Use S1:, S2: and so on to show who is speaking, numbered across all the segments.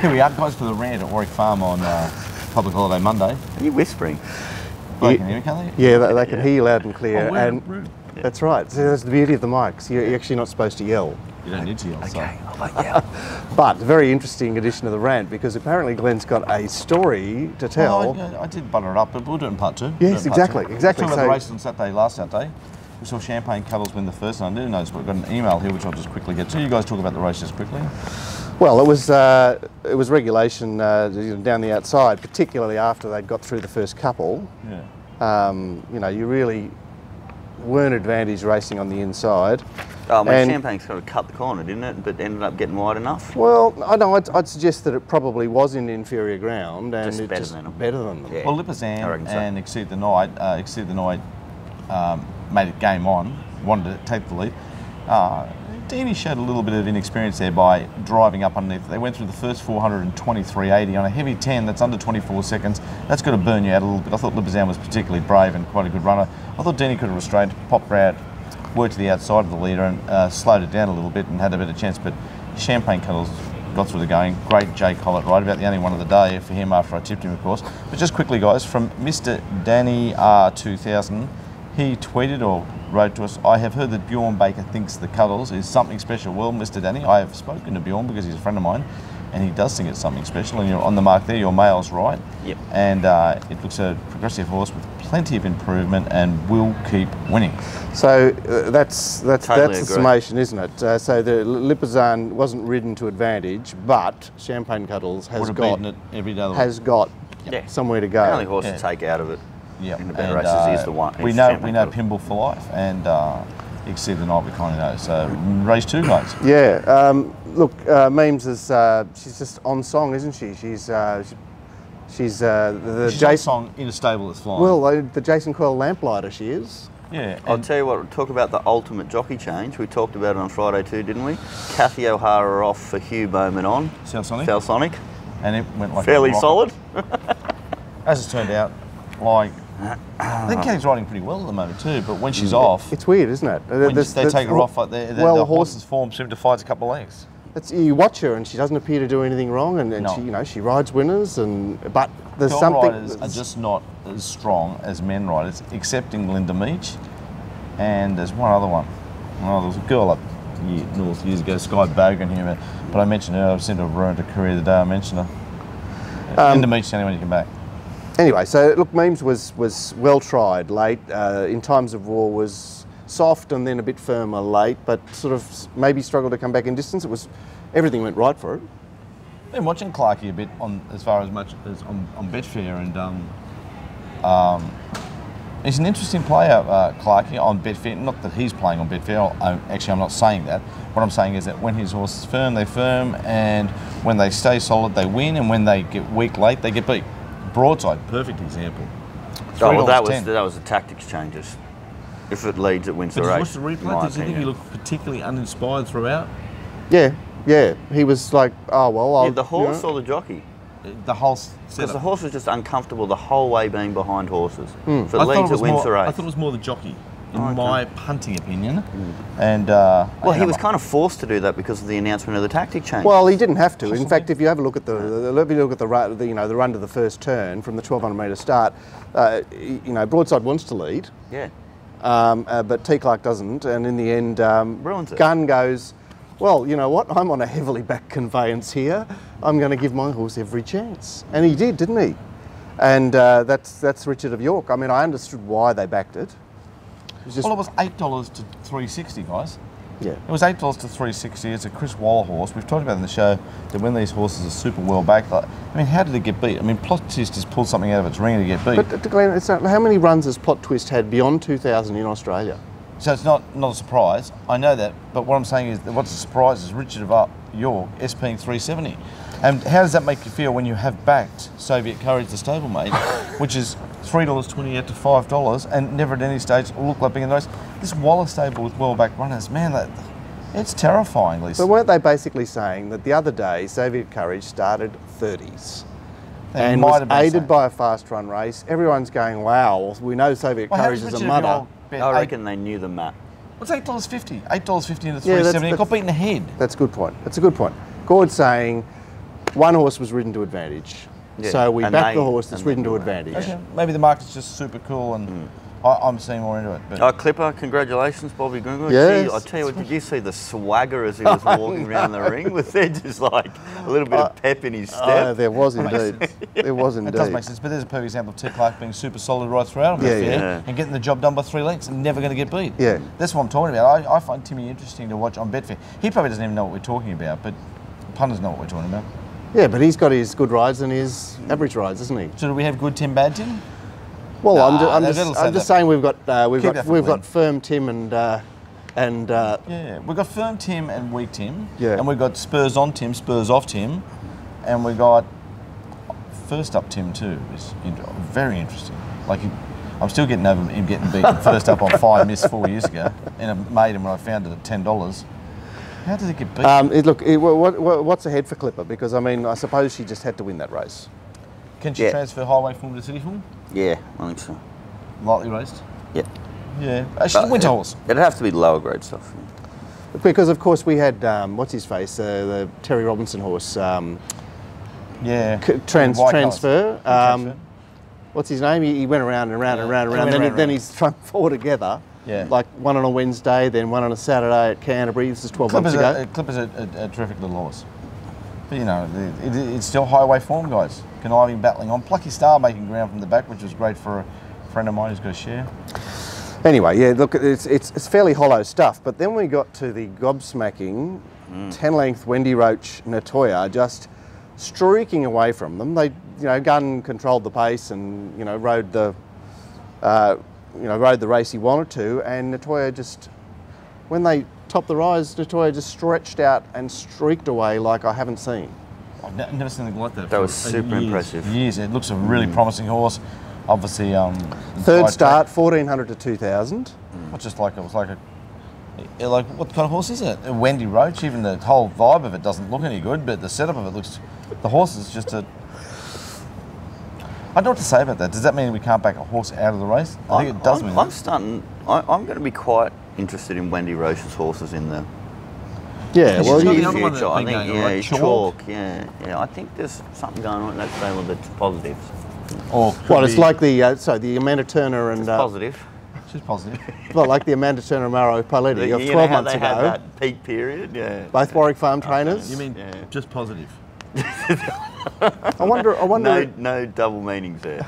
S1: Here we are, guys, for the rant at Warwick Farm on Public Holiday Monday.
S2: Are you whispering?
S1: They can hear me, can't they?
S3: Yeah, they can hear you loud and clear.
S1: Rude.
S3: That's right. So that's the beauty of the mics. You're actually not supposed to yell.
S1: You don't need to yell.
S2: Okay, I like yell.
S3: But very interesting edition of the rant, because apparently Glenn's got a story to tell.
S1: Well, I did butter it up, but we'll do it in part two.
S3: Yes, exactly.
S1: Talking about the race on last Saturday. We saw Champagne Cuddles win the first, and I didn't notice, but we've got an email here which I'll just quickly get to. You guys talk about the race just quickly.
S3: Well, it was regulation down the outside, particularly after they'd got through the first couple.
S1: Yeah.
S3: You really weren't advantaged racing on the inside.
S2: Oh, man, Champagne's kind of cut the corner, didn't it? But ended up getting wide enough.
S3: Well, I know. I'd suggest that it probably was in inferior ground, and
S2: Just
S3: it's
S2: better
S3: just
S2: than them.
S3: better than them.
S2: Yeah.
S1: Well, Lipizan
S2: so.
S1: and Exceed the Night made it game on, wanted to take the lead. Deanie showed a little bit of inexperience there by driving up underneath. They went through the first 423.80 on a heavy 10 that's under 24 seconds. That's got to burn you out a little bit. I thought Lipizan was particularly brave and quite a good runner. I thought Deanie could have restrained, popped out, worked to the outside of the leader and slowed it down a little bit and had a better chance. But Champagne Cuddles got through the going. Great Jay Collett ride, about the only one of the day for him after I tipped him, of course. But just quickly, guys, from Mr. Danny R2000, he tweeted or wrote to us, I have heard that Bjorn Baker thinks the Cuddles is something special. Well, Mr. Danny, I have spoken to Bjorn because he's a friend of mine, and he does think it's something special, and you're on the mark there, your mail's right.
S2: Yep.
S1: And it looks a progressive horse with plenty of improvement and will keep winning.
S3: So that's
S2: Totally
S3: the
S2: agree.
S3: summation, isn't it? So the Lipizan wasn't ridden to advantage, but Champagne Cuddles
S1: Would have beaten it every day of the week.
S3: got
S2: Yeah.
S3: somewhere to
S2: The only
S3: go.
S2: horse to take out of it
S1: Yeah,
S2: in the better races is the one.
S1: We
S2: is
S1: know
S2: Champagne Cuddles.
S1: Pimble for life, and Exceed the Night we kind of know. So race two, guys.
S3: Yeah. Look, Memes is she's just on song, isn't she? She's the
S1: She's
S3: Jason
S1: song in a stable that's flying.
S3: Well, the Jason Coyle lamplighter. She is.
S1: yeah.
S2: I'll tell you what, talk about the ultimate jockey change. We talked about it on Friday too, didn't we? Kathy O'Hara off for Hugh Bowman on.
S1: South and it went like
S2: Fairly
S1: a rocket.
S2: solid.
S1: As it turned out, like I think Kathy's riding pretty well at the moment too. But when she's off,
S3: It's weird, isn't it?
S1: when they take her off, like the horse's form simplifies a couple of legs.
S3: You watch her and she doesn't appear to do anything wrong, and
S1: No.
S3: she rides winners, but there's
S1: Girl
S3: something.
S1: riders are just not as strong as men riders, excepting Linda Meach, and there's one other one. Oh, there was a girl up north years ago, Sky Bogan here, but I mentioned her. I seem to have ruined her career the day I mentioned her. Linda Meach, the only one you can back.
S3: Anyway, so look, Memes was well tried late. In Times of War was soft and then a bit firmer late, but sort of maybe struggled to come back in distance. Everything went right for it.
S1: Been watching Clarkey a bit on much as on Betfair, and he's an interesting player, Clarkey, on Betfair. Not that he's playing on Betfair. Actually, I'm not saying that. What I'm saying is that when his horse is firm, they firm, and when they stay solid, they win, and when they get weak late, they get beat. Broadside, perfect example.
S2: Oh, well, that
S1: $3.10.
S2: was the tactics changes. If it leads, it wins the
S1: But
S2: race.
S1: what's the
S2: in
S1: replay?
S2: my
S1: Did you think he
S2: opinion.
S1: looked particularly uninspired throughout?
S3: Yeah. He was like, oh well.
S2: Yeah, the horse or the jockey?
S1: The whole
S2: Because
S1: setup.
S2: the horse was just uncomfortable the whole way being behind horses. If it
S1: I thought
S2: leads, it wins the race.
S1: I thought it was more the jockey, in
S2: okay.
S1: my punting opinion. And
S2: Well, he was kind of forced to do that because of the announcement of the tactic change.
S3: Well, he didn't have to. In fact, if you have a look at the run to the first turn from the 1200 metre start, Broadside wants to lead.
S2: Yeah.
S3: But T. Clark doesn't, and in the end,
S2: Ruins it.
S3: Gunn goes, well, you know what, I'm on a heavily backed conveyance here, I'm going to give my horse every chance. And he did, didn't he? And that's Richard of York. I mean, I understood why they backed it.
S1: it was $8 to $3.60, guys.
S3: Yeah.
S1: It was $8 to $3.60. It's a Chris Waller horse. We've talked about in the show that when these horses are super well backed, I mean, how did it get beat? I mean, Plot Twist has pulled something out of its ring to get beat.
S3: But Glenn, how many runs has Plot Twist had beyond 2000 in Australia?
S1: So it's not a surprise. I know that. But what I'm saying is that what's a surprise is Richard of York SPing 370. And how does that make you feel when you have backed Soviet Courage, the stablemate, which is $3.20 out to $5, and never at any stage looked like being in the race? This Waller stable with well-backed runners, man, it's terrifying, Lisa.
S3: But weren't they basically saying that the other day Soviet Courage started 30s? And was aided by a fast run race. Everyone's going, wow, we know Soviet Courage is a mudder.
S2: I reckon they knew the map.
S1: What's $8.50? $8.50 into $3.70. It got beaten ahead.
S3: That's a good point. That's a good point. Gord's saying one horse was ridden to advantage.
S2: Yeah,
S3: So we
S2: and
S3: backed
S2: they-
S3: the horse that's
S2: and
S3: ridden
S2: they
S3: to
S2: were.
S3: advantage.
S1: Okay. Maybe the market's just super cool, and I'm seeing more into it. But
S2: Oh, Clipper, congratulations, Bobby Gringo.
S3: Yes.
S2: Gee, I tell you what, did you see the swagger as he was walking around the ring? Was there just like a little bit of pep in his step?
S3: There was indeed. There was
S1: it
S3: indeed.
S1: does make sense. But there's a perfect example of Ted Clark being super solid right throughout,
S3: Yeah,
S2: yeah.
S1: and getting the job done by 3 lengths and never going to get beat.
S3: Yeah.
S1: That's what I'm talking about. I find Timmy interesting to watch on Betfair. He probably doesn't even know what we're talking about, but punters know what we're talking about.
S3: Yeah, but he's got his good rides and his average rides, isn't he?
S1: So do we have good Tim, bad Tim?
S3: Well,
S1: Nah,
S3: I'm
S1: they'll say
S3: just
S1: that.
S3: saying we've got
S1: Keep that for
S3: we've
S1: Glenn.
S3: got firm Tim and
S1: Yeah, we've got firm Tim and weak Tim.
S3: Yeah.
S1: And we've got Spurs on Tim, Spurs off Tim. And we've got first up Tim too. It's very interesting. Like, I'm still getting over him getting beaten first up on 5 miss 4 years ago in a maiden when I found it at $10. How did it get beaten?
S3: what's ahead for Clipper? Because I mean, I suppose she just had to win that race.
S1: Can she
S2: Yeah.
S1: transfer highway form to city form?
S2: Yeah, I think so.
S1: Lightly raced?
S2: Yeah.
S1: Yeah. She's a winter horse.
S2: It'd have to be lower grade stuff.
S3: Because of course we had what's his face, the Terry Robinson horse
S1: Yeah.
S3: transfer.
S1: Transfer.
S3: What's his name? He went around and around and around and
S1: He
S3: around.
S1: went
S3: Then,
S1: around
S3: then
S1: and
S3: he's thrown 4 together.
S1: Yeah.
S3: Like one on a Wednesday, then one on a Saturday at Canterbury. This is 12 months ago.
S1: Clipper's a terrific little horse. But, you know, it's still highway form, guys. Conniving, battling on. Plucky Star making ground from the back, which was great for a friend of mine who's got a share.
S3: Anyway, yeah, look, it's fairly hollow stuff. But then we got to the gobsmacking 10-length Wendy Roach Natoya just streaking away from them. They, Gunn controlled the pace and rode the race he wanted to, and Natoya just, when they topped the rise, Natoya just stretched out and streaked away like I haven't seen.
S1: I've never seen anything like that.
S2: That
S1: for
S2: was super impressive.
S1: Years. It looks a really promising horse. Obviously,
S3: Third start, 1400 to 2000.
S1: Just like it was like like what kind of horse is it? A Wendy Roach. Even the whole vibe of it doesn't look any good, but the setup of it looks. The horse is just a. I don't know what to say about that. Does that mean we can't back a horse out of the race? I think it does mean that.
S2: I'm going to be quite interested in Wendy Roach's horses in the
S3: Yeah, well,
S1: She's got the
S3: you,
S1: other one
S2: future.
S1: that's
S2: I
S1: been
S2: think,
S1: going on,
S2: yeah,
S1: right?
S2: chalk. Yeah. I think there's something going on in that stable that's positive.
S1: Or could
S3: well, it's
S1: be-
S3: like the Amanda Turner and
S2: Positive.
S1: She's positive.
S3: well, like the Amanda Turner and Maro Paletti of 12
S2: how
S3: months
S2: they had
S3: ago.
S2: that peak period. Yeah.
S3: Both Warwick Farm trainers.
S1: You mean
S2: Yeah.
S1: just positive?
S3: I wonder.
S2: No double meanings there.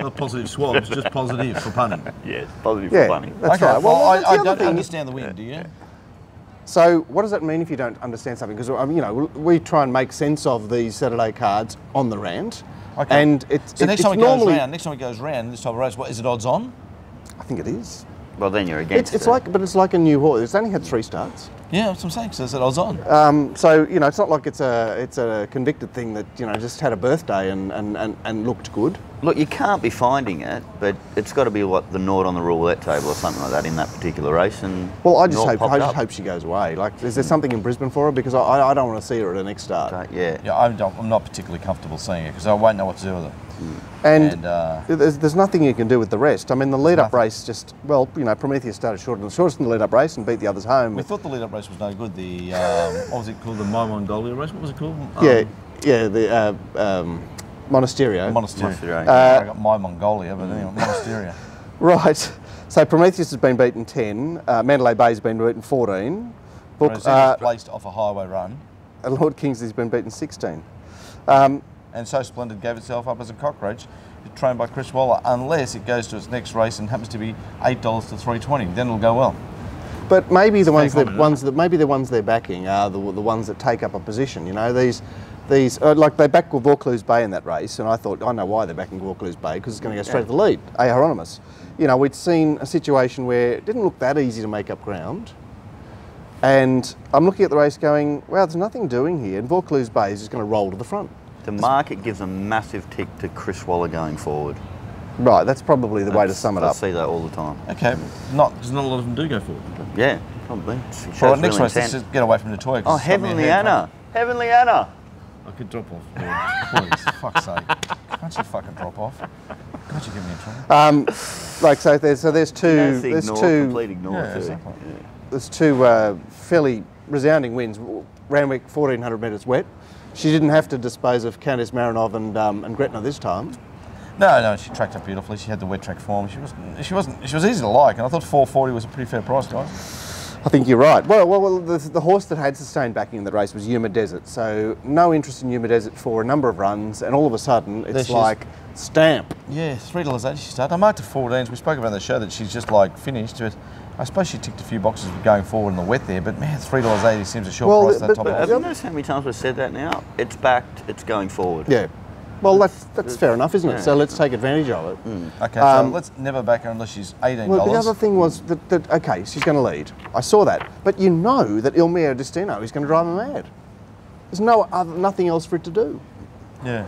S1: Not positive swabs, just positive for punning.
S2: Yes, positive
S3: Yeah,
S2: for funny.
S3: that's right.
S1: Well,
S3: that's the
S1: I
S3: other
S1: don't
S3: thing.
S1: understand the wind, do you?
S3: So, what does that mean if you don't understand something? Because we try and make sense of these Saturday cards on the rant,
S1: Okay.
S3: and it's
S1: So next
S3: it's
S1: time it goes
S3: normally.
S1: round, this type of race, what is it odds on?
S3: I think it is.
S2: Well, then you're against
S3: It's
S2: it.
S3: like a new horse. It's only had 3 starts.
S1: Yeah, that's what I'm saying. So is it odds on?
S3: So it's not like it's a convicted thing that just had a birthday and looked good.
S2: Look, you can't be finding it, but it's got to be what the Nord on the roulette table or something like that in that particular race. And
S3: Well, I just
S2: Nord
S3: hope
S2: popped up.
S3: she goes away. Like, is there something in Brisbane for her? Because I don't want to see her at the next start.
S2: Yeah.
S1: Yeah, I'm not particularly comfortable seeing it because I won't know what to do with it.
S3: And
S1: And,
S3: there's nothing you can do with the rest. I mean, the lead-up race just Prometheus started shortest in the lead-up race and beat the others home.
S1: We thought the lead-up race was no good. The what was it called? The My Mongolia race. What was it called?
S3: the Monasterio.
S1: Monasterio.
S2: Monasterio.
S1: I got My Mongolia, but anyway, Monasterio.
S3: Right. So Prometheus has been beaten 10. Mandalay Bay's been beaten 14.
S1: Rosetta's placed off a highway run,
S3: Lord Kingsley's been beaten 16.
S1: and So Splendid gave itself up as a cockroach, trained by Chris Waller, unless it goes to its next race and happens to be $8 to $3.20. Then it'll go well.
S3: But maybe the
S1: very common,
S3: maybe the ones they're backing are the ones that take up a position. These like they backed Vaucluse Bay in that race, and I thought I know why they're backing Vaucluse Bay because it's going to go straight to the lead. A. Hieronymus. We'd seen a situation where it didn't look that easy to make up ground, and I'm looking at the race going, wow, there's nothing doing here, and Vaucluse Bay is just going to roll to the front.
S2: The market gives a massive tick to Chris Waller going forward.
S3: Right, that's probably the way to sum it
S2: I
S3: up.
S2: see that all the time.
S1: Okay, because not a lot of them do go forward.
S2: Yeah, probably.
S1: All right, next race, let's just get away from the toy.
S2: Oh, Heavenly Anna. Heavenly Anna.
S1: I could drop off. Please, fuck's sake. Can't you fucking drop off? Can't you get me in trouble?
S3: There's
S2: Complete ignore.
S1: Yeah,
S2: too.
S1: exactly.
S3: there's two fairly resounding wins. Randwick 1400 metres wet, She didn't have to dispose of Countess Marinov and Gretna this time.
S1: No, she tracked up beautifully. She had the wet track form. She was easy to like, and I thought 440 was a pretty fair price, guys.
S3: I think you're right. Well, the horse that had sustained backing in the race was Yuma Desert. So no interest in Yuma Desert for a number of runs, and all of a sudden it's like stamp.
S1: Yeah, $3.80 she started. I marked her 14s. We spoke about on the show that she's just like finished. But I suppose she ticked a few boxes going forward in the wet there. But man, $3.80 seems a short price. That top
S2: have you noticed how many times we've said that now? It's backed. It's going forward.
S3: Yeah. Well, that's fair enough, isn't it? So let's take advantage of it.
S1: Okay, so let's never back her unless she's $18.
S3: Well, the other thing was that okay, she's going to lead. I saw that. But you know that Il Mio Destino is going to drive her mad. There's nothing else for it to do.
S1: Yeah.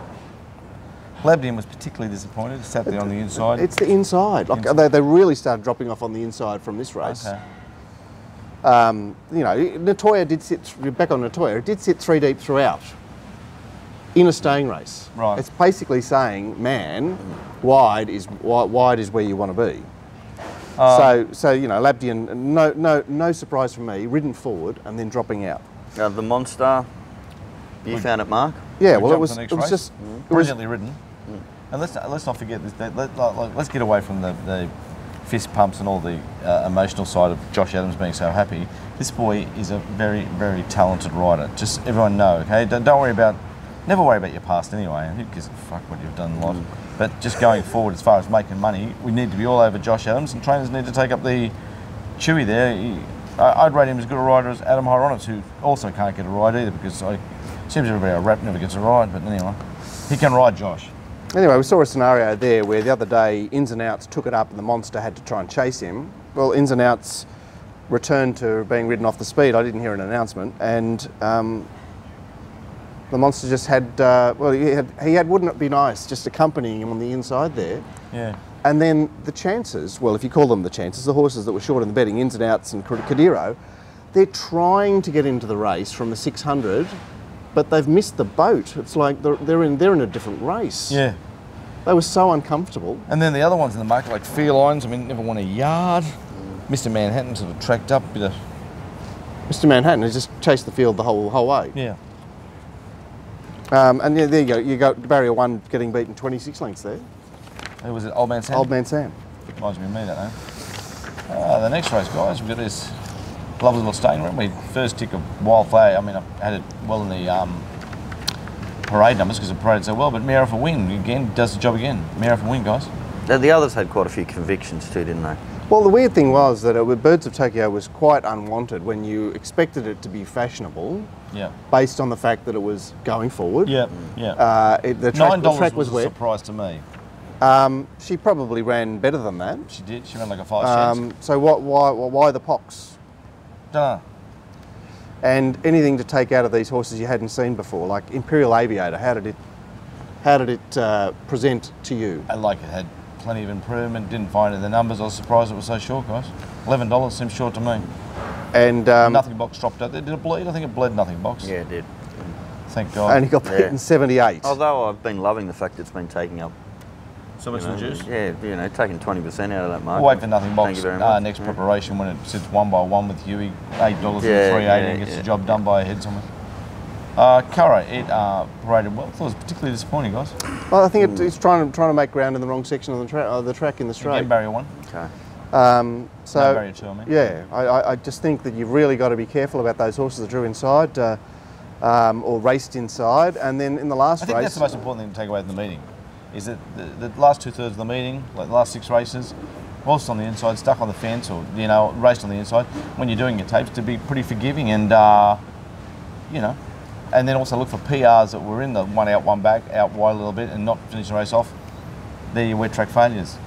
S1: Labdian was particularly disappointed. Sat there on the inside.
S3: It's the inside. Like they really started dropping off on the inside from this race.
S1: Okay.
S3: You know, Natoya did sit, back on Natoya, it did sit 3 deep throughout. In a staying race.
S1: Right.
S3: It's basically saying, man, wide is where you want to be. So you know, Labdian, no surprise from me, ridden forward and then dropping out.
S2: The Monster, you found it, Mark?
S3: Yeah, well, it was just
S1: brilliantly ridden. And let's not forget this. Let's get away from the fist pumps and all the emotional side of Josh Adams being so happy. This boy is a very, very talented rider. Just everyone know, okay? Never worry about your past anyway. Who gives a fuck what you've done in life? But just going forward, as far as making money, we need to be all over Josh Adams, and trainers need to take up the Chewy there. I'd rate him as good a rider as Adam Hyronitz, who also can't get a ride either, because it seems everybody I rap never gets a ride. But anyway, he can ride Josh.
S3: Anyway, we saw a scenario there where the other day Ins and Outs took it up and the Monster had to try and chase him. Well, Ins and Outs returned to being ridden off the speed. I didn't hear an announcement, and the Monster just had, he had Wouldn't It Be Nice just accompanying him on the inside there.
S1: Yeah.
S3: And then the chances, well, if you call them the chances, the horses that were short in the betting, Ins and Outs and Kadiro, they're trying to get into the race from the 600, but they've missed the boat. It's like they're in a different race.
S1: Yeah.
S3: They were so uncomfortable.
S1: And then the other ones in the market, like Felines, I mean, never won a yard. Mr. Manhattan sort of tracked up a bit of...
S3: Mr. Manhattan has just chased the field the whole way.
S1: Yeah.
S3: And yeah, there you go. You got barrier 1 getting beaten 26 lengths there.
S1: Who was it? Old Man Sam?
S3: Old Man Sam.
S1: Reminds me of me, that name. The next race, guys, we've got this lovely little staying room. We first tick a wild flag. I mean, I had it well in the parade numbers because it paraded so well, but Mare for Win, again, does the job again. Mare for Win, guys.
S2: The others had quite a few convictions too, didn't they?
S3: Well, the weird thing was that Birds of Tokyo was quite unwanted when you expected it to be fashionable.
S1: Yeah.
S3: Based on the fact that it was going forward.
S1: Yeah, yeah.
S3: The track was
S1: a
S3: wet.
S1: surprise to me.
S3: She probably ran better than that.
S1: She did. She ran like a 5 cents.
S3: So why the pox?
S1: Dunno.
S3: And anything to take out of these horses you hadn't seen before, like Imperial Aviator. How did it present to you?
S1: I like it had plenty of improvement. Didn't find it in the numbers. I was surprised it was so short, guys. $11 seems short to me.
S3: And
S1: Nothing Box dropped out there. Did it bleed? I think it bled Nothing Box.
S2: Yeah, it did.
S1: Thank God.
S3: Only got beaten 78.
S2: Although I've been loving the fact it's been taking up
S1: so much of the juice.
S2: Yeah, taking 20% out of that market.
S1: We'll wait for Nothing Box.
S2: Thank you very much.
S1: Next preparation when it sits 1 by 1 with Huey, $8 and $3.80 and gets the job done by a head somewhere. Curra, it paraded well. I thought it was particularly disappointing, guys.
S3: Well, I think it's trying to make ground in the wrong section of the track in the straight.
S1: Again, barrier 1.
S2: Okay.
S3: So
S1: no barrier 2, I mean.
S3: Yeah, I just think that you've really got to be careful about those horses that drew inside or raced inside, and then in the last race.
S1: I think that's the most important thing to take away from the meeting, is that the last 2/3 of the meeting, like the last 6 races, whilst on the inside, stuck on the fence, or raced on the inside. When you're doing your tapes, to be pretty forgiving and and then also look for PRs that were in the 1 out, 1 back, out wide a little bit, and not finish the race off. They're your wet track failures.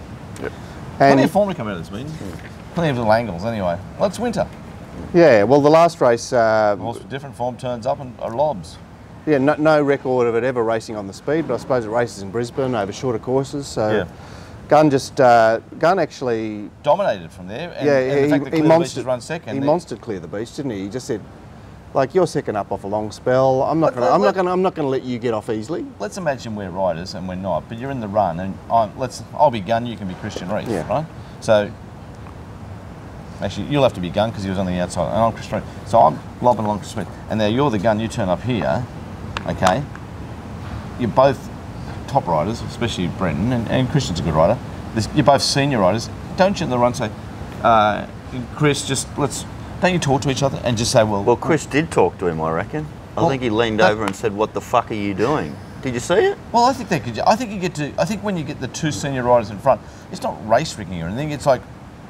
S2: Yep.
S1: Plenty of form to come out of this meeting. Plenty of little angles anyway. Well, it's winter.
S3: Yeah, well, the last race...
S1: Horse with different form turns up and lobs.
S3: Yeah, no record of it ever racing on the speed, but I suppose it races in Brisbane over shorter courses, so...
S1: Yeah.
S3: Gun actually...
S1: Dominated from there, and,
S3: yeah,
S1: and the fact that Clear the Beast has run second.
S3: He monstered Clear the Beast, didn't he? He just said, like, you're second up off a long spell. I'm not gonna let you get off easily.
S1: Let's imagine we're riders and we're not, but you're in the run, and I'll be Gun, you can be Christian Reef, right? So actually, you'll have to be Gun because he was on the outside, and I'm Christian Reef. So I'm lobbing along to Smith, and now you're the Gun. You turn up here, okay, you're both top riders, especially Brenton, and Christian's a good rider. You're both senior riders. Don't you in the run say, Chris, don't you talk to each other and just say, well...
S2: Well, Chris did talk to him, I reckon. I think he leaned over and said, what the fuck are you doing? Did you see it?
S1: Well, I think I think when you get the two senior riders in front, it's not race rigging or anything. It's like,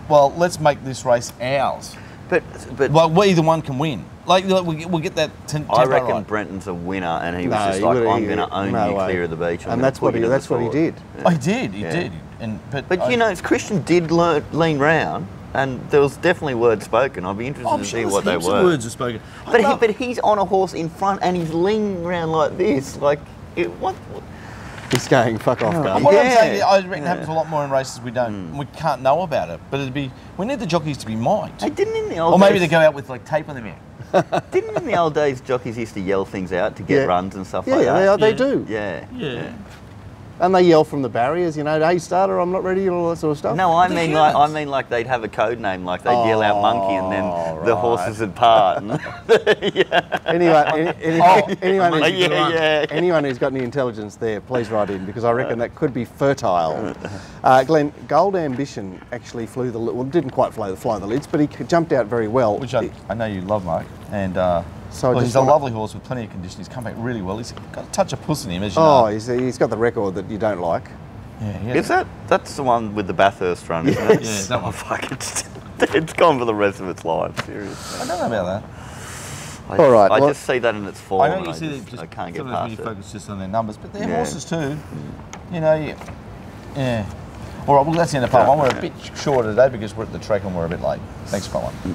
S1: well, let's make this race ours.
S2: But
S1: like, either one can win. Like we'll get that tempo
S2: I reckon
S1: right.
S2: Brenton's a winner, and he was just like, I'm going to own you clear of the beach.
S3: And that's what he did.
S1: Yeah. Oh, he did.
S2: But you know, Christian did lean round, and there was definitely words spoken. I'd be interested to see what they were.
S1: Words are spoken.
S2: But he's on a horse in front, and he's leaning around like this. Like, what?
S3: He's going, fuck off, guys.
S1: What I'm saying, I reckon it happens a lot more in races we don't. We can't know about it. But we need the jockeys to be mic'd.
S2: Hey, didn't in the old
S1: or maybe
S2: days,
S1: they go out with like tape on their mouth.
S2: Didn't in the old days jockeys used to yell things out to get runs and stuff like
S3: that?
S2: Yeah,
S3: they do.
S2: Yeah.
S3: And they yell from the barriers, you know, hey starter, I'm not ready, and all that sort of stuff.
S2: No, I mean like they'd have a code name, like they'd yell out monkey, and then the horses would part.
S3: Anyone who's got any intelligence there, please write in, because I reckon that could be fertile. Glenn, Gold Ambition actually didn't quite fly the lids, but he jumped out very well.
S1: Which I know you love, Mark, and he's a lovely horse with plenty of condition. He's come back really well. He's got a touch of puss in him, as you know.
S3: He's got the record that you don't like.
S2: Yeah, that's the one with the Bathurst run, isn't it?
S1: Yeah, that one.
S2: Fuck, it's gone for the rest of its life, seriously.
S1: I don't know about that.
S3: All right.
S2: I just see that in its form.
S1: I know you see that just
S2: I can't get
S1: sometimes
S2: past
S1: you
S2: it.
S1: focus just on their numbers, but they're horses too. You know, yeah. All right, well, that's the end of part one. We're a bit short today because we're at the track and we're a bit late. Thanks, part one.